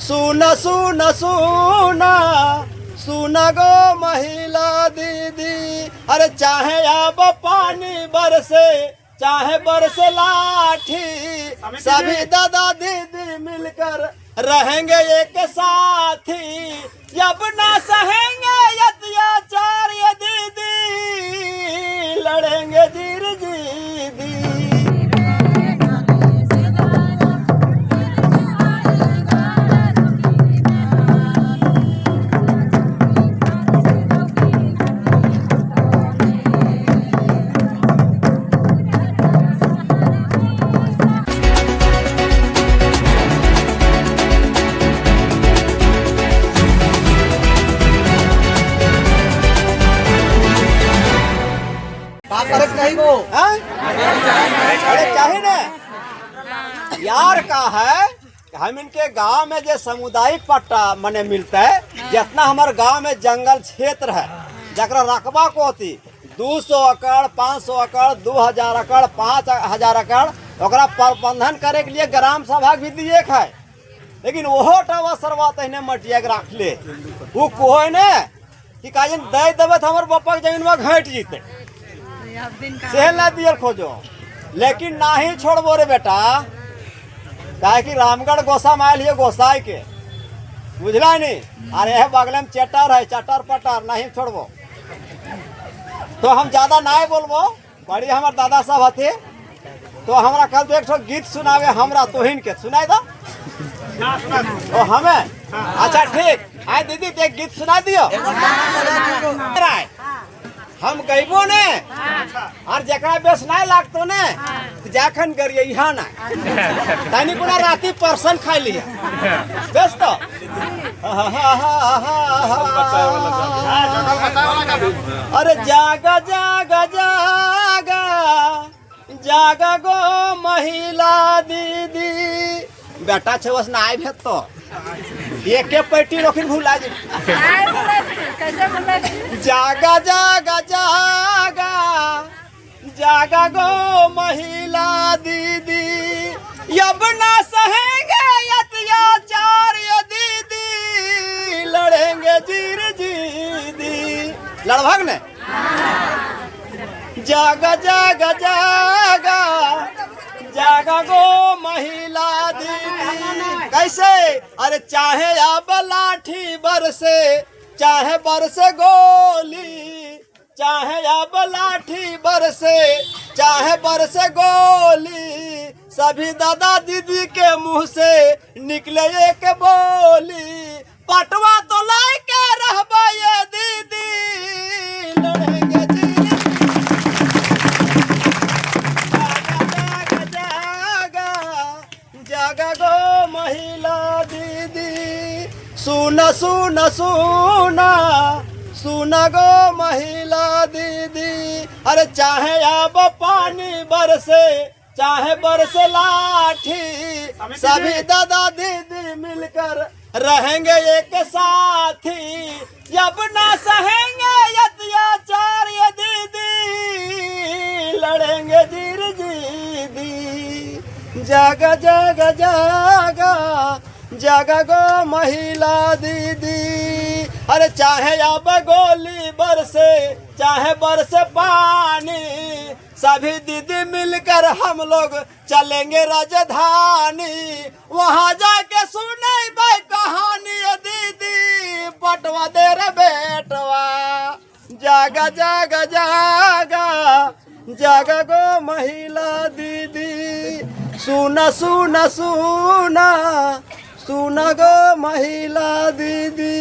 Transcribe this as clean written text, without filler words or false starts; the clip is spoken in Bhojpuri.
सुना सुना सुना सुना गो महिला दीदी, अरे चाहे अब पानी बरसे चाहे बरसे लाठी, सभी दादा दीदी मिलकर रहेंगे एक साथी। जब ना सहेंगे अत्याचार ये दीदी, लड़ेंगे जीर जीदी। अरे चाहे ना यार का है, हम इनके गांव में जो सामुदायिक पट्टा मने मिलता है, जितना हमारे गांव में जंगल क्षेत्र है जरा रकबा को होती 200 एकड़ 500 एकड़ 2000 एकड़ 5000 एकड़, ओकरा प्रबंधन करे के लिए ग्राम सभा भी दिए है, लेकिन वह टवा सरवा तहने मटिया के रख ले वो कोई ने कि काजन दे देवे तो हमारे बापा के जमीन में घट जीते सेहल ना दियल खोजो, लेकिन ना ही छोड़बो रे बेटा, काहे कि रामगढ़ गोसा मायल है गोसाई के, बुझला नहीं। अरे है बगल में चटर है, चटर पटर नहीं छोड़बो। तो हम ज्यादा ना बोलबो, बड़ी हमारे दादा साहब हथे, तो हमरा कल तो एक ठो गीत सुनावे हमरा तोहिन के सुनाई दो। ओ हमें अच्छा ठीक आए दीदी ते गीत सुना दियो। हम गईबो ने और जकरा बेस ना लागतो ने जाखन करिए यहाँ ना तानी पुना राती परसन खाई लिया बेस तो अरे जागा जागा जागा जागा गो महिला दीदी, बेटा छवस ना आए भेत तो एक के पैटी रोकिन भूला जी। जागा जागा जागा जागा गो महिला दीदी, अब ना सहेंगे अत्याचार ये दीदी, लड़ेंगे जीर जीदी। लड़भग ने जागा जागा जागा जागा गो महिला दीदी, कैसे? अरे चाहे अब लाठी बरसे चाहे बरसे गोली, चाहे अब लाठी बरसे चाहे बरसे गोली, सभी दादा दीदी के मुंह से निकले एक बोली, पटवा तो लाई के रहबा ये दीदी, लड़ेंगे जी। जागा जागा जागा गो महिला दीदी, सुना सुना सुना सुना गो महिला दीदी, अरे चाहे अब पानी बरसे चाहे बरसे लाठी, सभी दादा दीदी मिलकर रहेंगे एक साथी। जब ना सहेंगे अत्याचार ये दीदी, लड़ेंगे जीर जीदी। जागा जागा जागा जागा गो महिला दीदी, अरे चाहे अब गोली बरसे चाहे बरसे पानी, सभी दीदी मिलकर हम लोग चलेंगे राजधानी, वहाँ जाके सुने भाई कहानी दीदी, पटवा दे रे बेटवा। जागा जागा जागा जागा गो महिला दीदी, सुना सुना सुना सुना गो महिला दीदी।